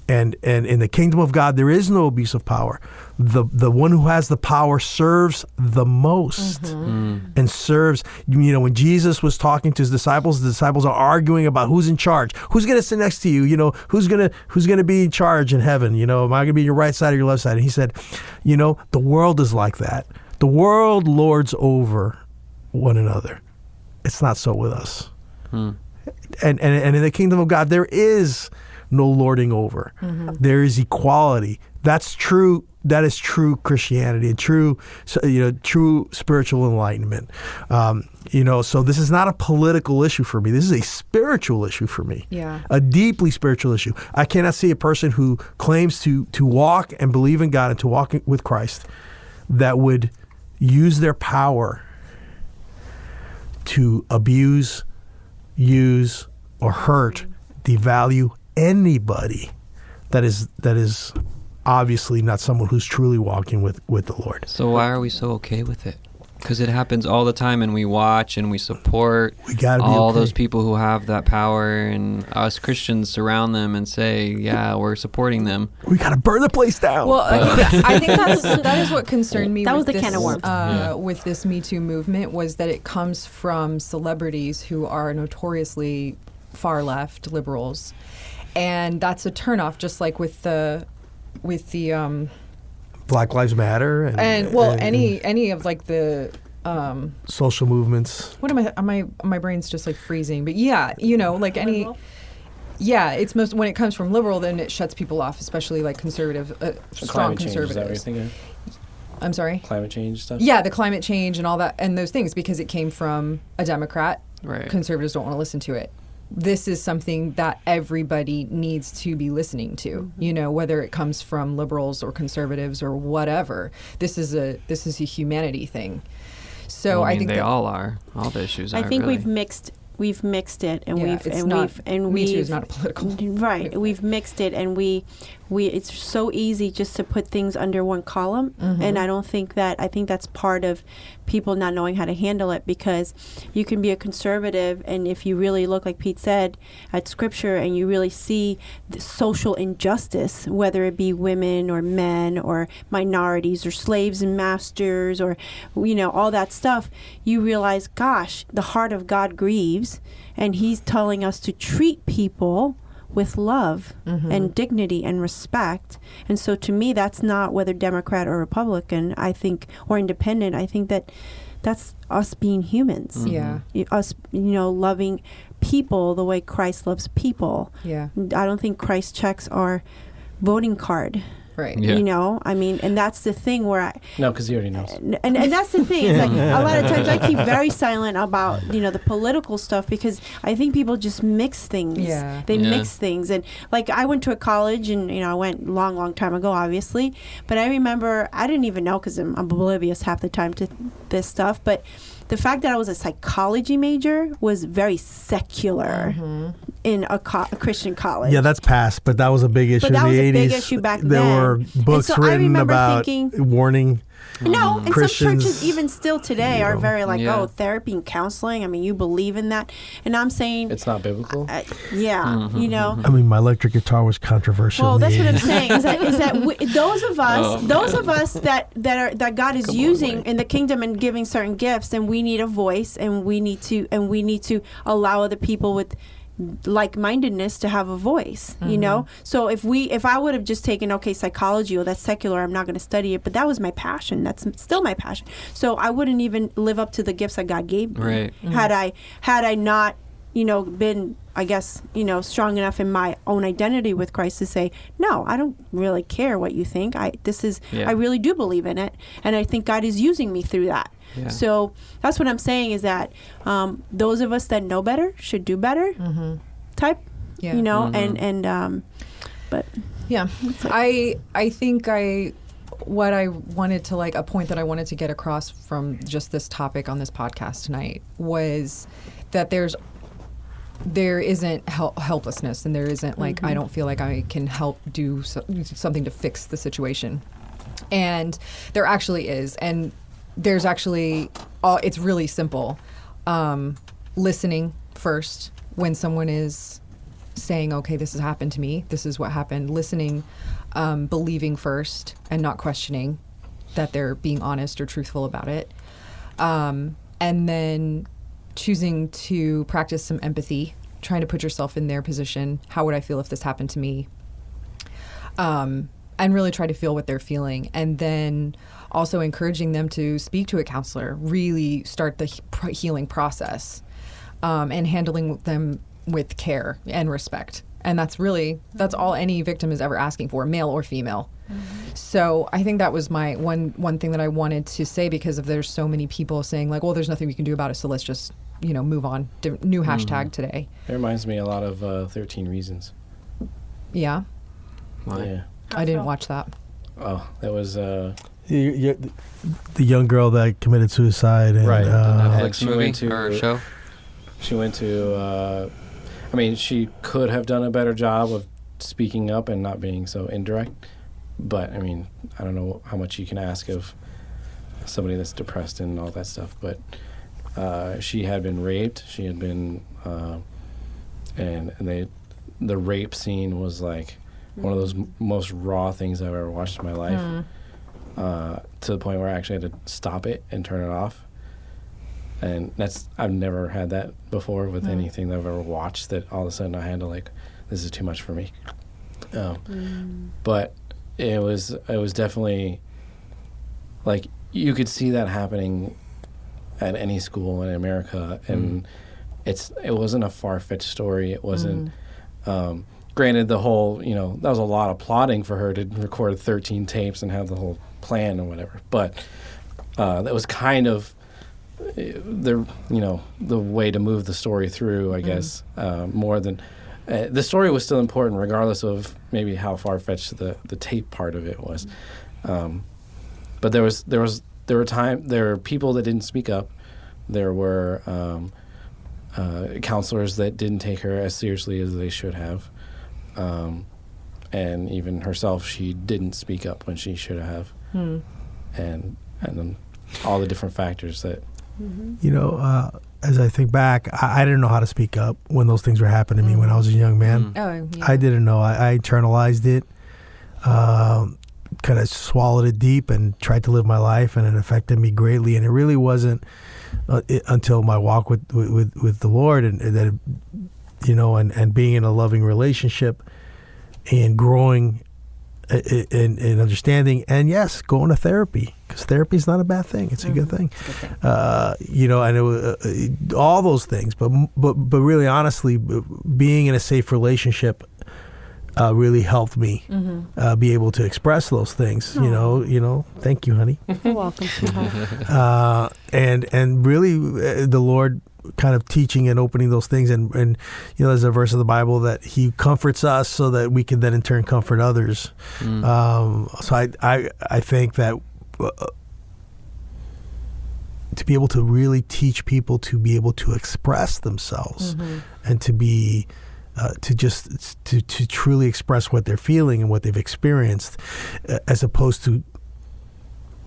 And in the kingdom of God, there is no abuse of power. The one who has the power serves the most, and serves. You know, when Jesus was talking to his disciples, the disciples are arguing about who's in charge, who's going to sit next to you. You know, who's gonna be in charge in heaven. You know, am I going to be your right side or your left side? And he said, you know, the world is like that. The world lords over one another. it's not so with us. And in the kingdom of God, there is no lording over. There is equality. That's true. That is true Christianity and true spiritual enlightenment. So this is not a political issue for me. This is a spiritual issue for me. Yeah. A deeply spiritual issue. I cannot see a person who claims to walk and believe in God and to walk with Christ that would use their power to abuse, use, or hurt, devalue anybody that is obviously not someone who's truly walking with the Lord. So why are we so okay with it? Because it happens all the time, and we watch and we support all those people who have that power, and us Christians surround them and say, yeah, we're supporting them. We got to burn the place down. Well, I think that is what concerned me. That was with the can of worms. With this Me Too movement, was that it comes from celebrities who are notoriously far left liberals, and that's a turnoff. Just like with the Black Lives Matter and any of like the social movements. What am I? My brain's just like freezing. But yeah, like any. Yeah, it's most when it comes from liberal, then it shuts people off, especially like conservative, strong conservatives. Is that what you're thinking? I'm sorry? Climate change stuff? Yeah, the climate change and all that, and those things, because it came from a Democrat. Right. Conservatives don't want to listen to it. This is something that everybody needs to be listening to, whether it comes from liberals or conservatives or whatever. This is a humanity thing. So I think they all are. All the issues are. I think really. we've mixed it, and Me Too is not a political. Right. We've mixed it, and we it's so easy just to put things under one column, and I think that's part of people not knowing how to handle it, because you can be a conservative, and if you really look, like Pete said, at scripture, and you really see the social injustice, whether it be women or men or minorities or slaves and masters or all that stuff, you realize, gosh, the heart of God grieves, and he's telling us to treat people with love and dignity and respect. And so to me, that's not whether Democrat or Republican, I think, or independent. I think that's us being humans. Yeah. Us, loving people the way Christ loves people. Yeah. I don't think Christ checks our voting card. Right. Yeah. And that's the thing where No, because he already knows. And that's the thing. It's like a lot of times I keep very silent about, the political stuff, because I think people just mix things. Yeah. They mix things. And like I went to a college, and, I went long time ago, obviously. But I remember, I didn't even know, because I'm oblivious half the time to this stuff. But the fact that I was a psychology major was very secular in a Christian college. Yeah, that's past, but that was a big issue in the 80s. But that was a big issue back then. There were books written about warning No, and Christians, some churches even still today are very like, therapy and counseling. I mean, you believe in that. And I'm saying... It's not biblical? I mean, my electric guitar was controversial. Well, that's what I'm saying. Is that those of us that God is using in the kingdom and giving certain gifts, and we need a voice, and we need to allow other people with like-mindedness to have a voice, so if I would have just taken psychology, that's secular, I'm not going to study it, but that was my passion, that's still my passion, so I wouldn't even live up to the gifts that God gave me, right. had I not been, I guess, strong enough in my own identity with Christ to say, no, I don't really care what you think, I really do believe in it, and I think God is using me through that. Yeah. So that's what I'm saying, is that those of us that know better should do better, type, but yeah, I think what I wanted to a point that I wanted to get across from just this topic on this podcast tonight was that there isn't helplessness, and there isn't I don't feel like I can help do something to fix the situation, and there actually is, and there's actually, it's really simple. Listening first when someone is saying, okay, this has happened to me, this is what happened. Listening, believing first and not questioning that they're being honest or truthful about it. And then choosing to practice some empathy, trying to put yourself in their position. How would I feel if this happened to me? And really try to feel what they're feeling. And then also encouraging them to speak to a counselor, really start the healing process. and handling them with care and respect. And that's all any victim is ever asking for, male or female. So I think that was my one thing that I wanted to say, because if there's so many people saying like, well, there's nothing we can do about it, so let's just, move on. New hashtag today. It reminds me a lot of 13 Reasons. Yeah? Why? Yeah. I didn't watch that. Oh, that was... The young girl that committed suicide. And, Right. The Netflix she movie went to- or show? She went to... she could have done a better job of speaking up and not being so indirect. But, I don't know how much you can ask of somebody that's depressed and all that stuff. But she had been raped. She had been... the rape scene was like one of those most raw things I've ever watched in my life. To the point where I actually had to stop it and turn it off. And I've never had that before with anything that I've ever watched, that all of a sudden I had to this is too much for me. But it was definitely like, you could see that happening at any school in America, and it wasn't a far-fetched story. It wasn't, granted, the whole, that was a lot of plotting for her to record 13 tapes and have the whole plan and whatever. But that was kind of the way to move the story through, I guess, more than the story was still important regardless of maybe how far-fetched the tape part of it was. But there were people that didn't speak up. There were counselors that didn't take her as seriously as they should have. And even herself, she didn't speak up when she should have. And then all the different factors that... as I think back, I didn't know how to speak up when those things were happening to me when I was a young man. Oh, yeah. I didn't know. I internalized it, kind of swallowed it deep and tried to live my life, and it affected me greatly. And it really wasn't until my walk with the Lord and that, and being in a loving relationship and growing in understanding, and yes, going to therapy, because therapy is not a bad thing. It's a good thing. And it was, all those things, but really honestly, being in a safe relationship really helped me be able to express those things. Thank you, honey. You're welcome, sweetheart. And really, the Lord kind of teaching and opening those things, and there's a verse of the Bible that He comforts us so that we can then in turn comfort others. So I think that to be able to really teach people to be able to express themselves and to be to truly express what they're feeling and what they've experienced, as opposed to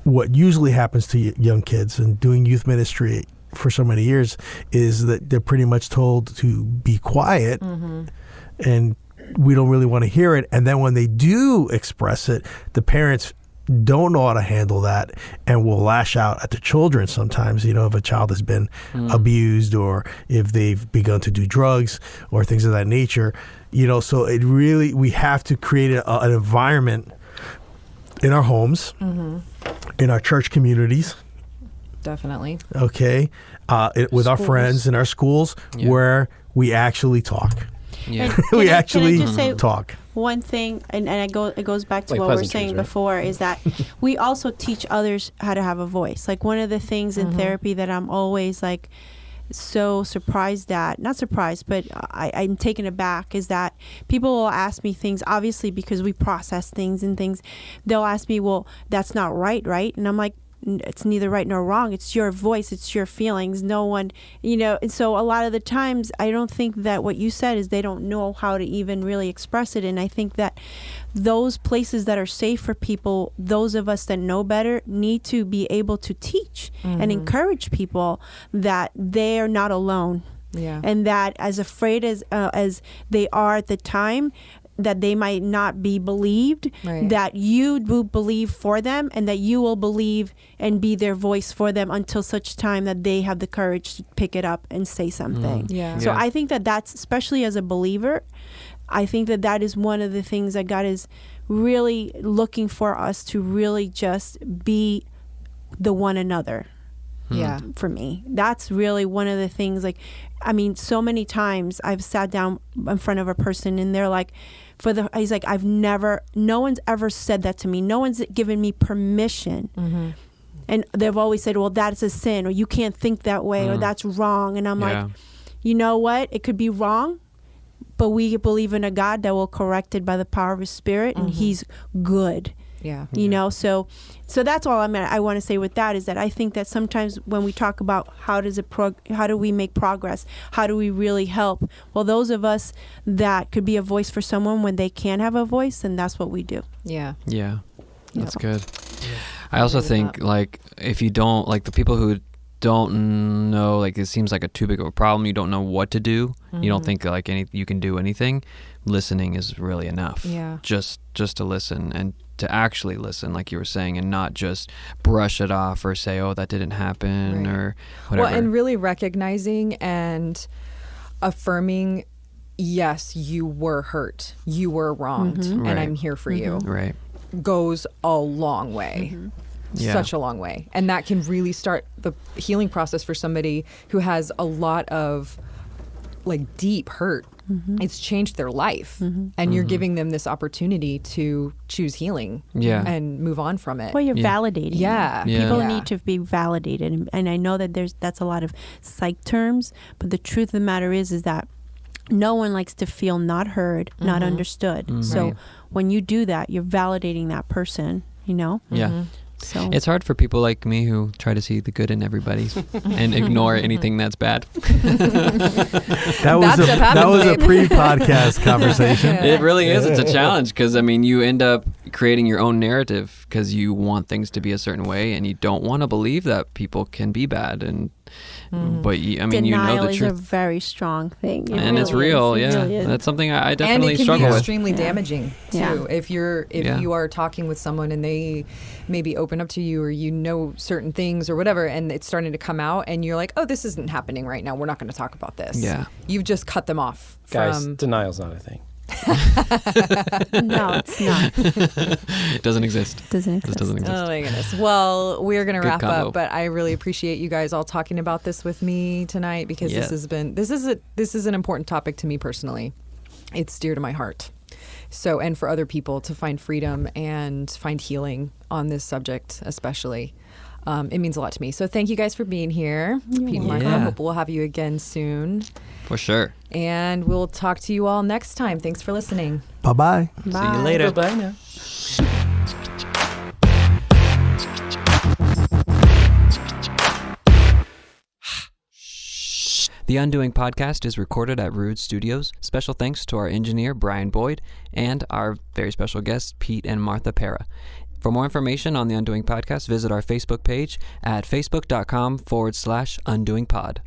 what usually happens to young kids and doing youth ministry for so many years, is that they're pretty much told to be quiet, and we don't really want to hear it. And then when they do express it, the parents don't know how to handle that and will lash out at the children sometimes, if a child has been abused or if they've begun to do drugs or things of that nature. So it really, we have to create an environment in our homes, in our church communities, Definitely. okay, with our friends in our schools, where we actually talk. Yeah. We Can I actually just say talk. one thing, and it goes back to Like what we were pleasantries, saying right? before, is that we also teach others how to have a voice. Like, one of the things in therapy that I'm always like so surprised at, not surprised, but I'm taken aback, is that people will ask me things, obviously because we process things and things. They'll ask me, well, that's not right? And I'm like, it's neither right nor wrong. It's your voice. It's your feelings. No one, and so a lot of the times I don't think that what you said is they don't know how to even really express it. And I think that those places that are safe for people, those of us that know better, need to be able to teach and encourage people that they are not alone. Yeah. And that as afraid as they are at the time, that they might not be believed, Right. that you will believe for them, and that you will believe and be their voice for them until such time that they have the courage to pick it up and say something. Yeah. So Yeah. I think that that's, especially as a believer, I think that that is one of the things that God is really looking for us to really just be the one another. Yeah. For me, that's really one of the things. Like, I mean, so many times I've sat down in front of a person and they're like, he's like, no one's ever said that to me. No one's given me permission. Mm-hmm. And they've always said, well, that's a sin, or you can't think that way, or that's wrong. And I'm like, you know what? It could be wrong, but we believe in a God that will correct it by the power of his Spirit, and he's good. Yeah. You know, so that's all I want to say with that, is that I think that sometimes when we talk about how do we make progress, how do we really help? Well, those of us that could be a voice for someone when they can't have a voice, and that's what we do. Yeah. Yeah. That's good. I also think, like, if you don't, like, the people who don't know, like, it seems like too big of a problem, you don't know what to do, you don't think, like, you can do anything, listening is really enough. Yeah. Just to listen, and to actually listen, like you were saying, and not just brush it off or say, oh, that didn't happen, or whatever. Well, and really recognizing and affirming, yes, you were hurt, you were wronged, and Right. I'm here for you. Right. Goes a long way. Yeah. Such a long way. And that can really start the healing process for somebody who has a lot of, like, deep hurt. It's changed their life, and you're giving them this opportunity to choose healing and move on from it. Well, you're validating. Yeah. People Yeah. need to be validated, and I know that that's a lot of psych terms, but the truth of the matter is that no one likes to feel not heard, not understood. So Right. when you do that, you're validating that person, you know? Yeah. So It's hard for people like me who try to see the good in everybody and ignore anything that's bad. That was Bad stuff happens, that was a babe. pre-podcast conversation. It really is. It's a challenge because, I mean, you end up creating your own narrative because you want things to be a certain way and you don't want to believe that people can be bad. But you, I mean, denial you know the is truth. a very strong thing. And it's really real, is. It yeah. really is. That's something I And definitely it can struggle be with. extremely damaging too. Yeah. If you are talking with someone and they maybe open up to you, or you know certain things or whatever, and it's starting to come out, and you're like, oh, this isn't happening right now. We're not going to talk about this. Yeah. You've just cut them off Guys, from. denial's not a thing. No, it's not. It doesn't exist. Doesn't This exist. doesn't exist. Oh my goodness. Well, we're going to Good wrap combo. up, but I really appreciate you guys all talking about this with me tonight, because Yeah. this is an important topic to me personally. It's dear to my heart. So, and for other people to find freedom and find healing on this subject, especially. It means a lot to me. So thank you guys for being here. Pete and Martha, welcome. hope we'll have you again soon. For sure. And we'll talk to you all next time. Thanks for listening. Bye-bye. See you later. Bye now. The Undoing podcast is recorded at Rude Studios. Special thanks to our engineer, Brian Boyd, and our very special guests, Pete and Martha Pera. For more information on the Undoing podcast, visit our Facebook page at facebook.com/undoingpod.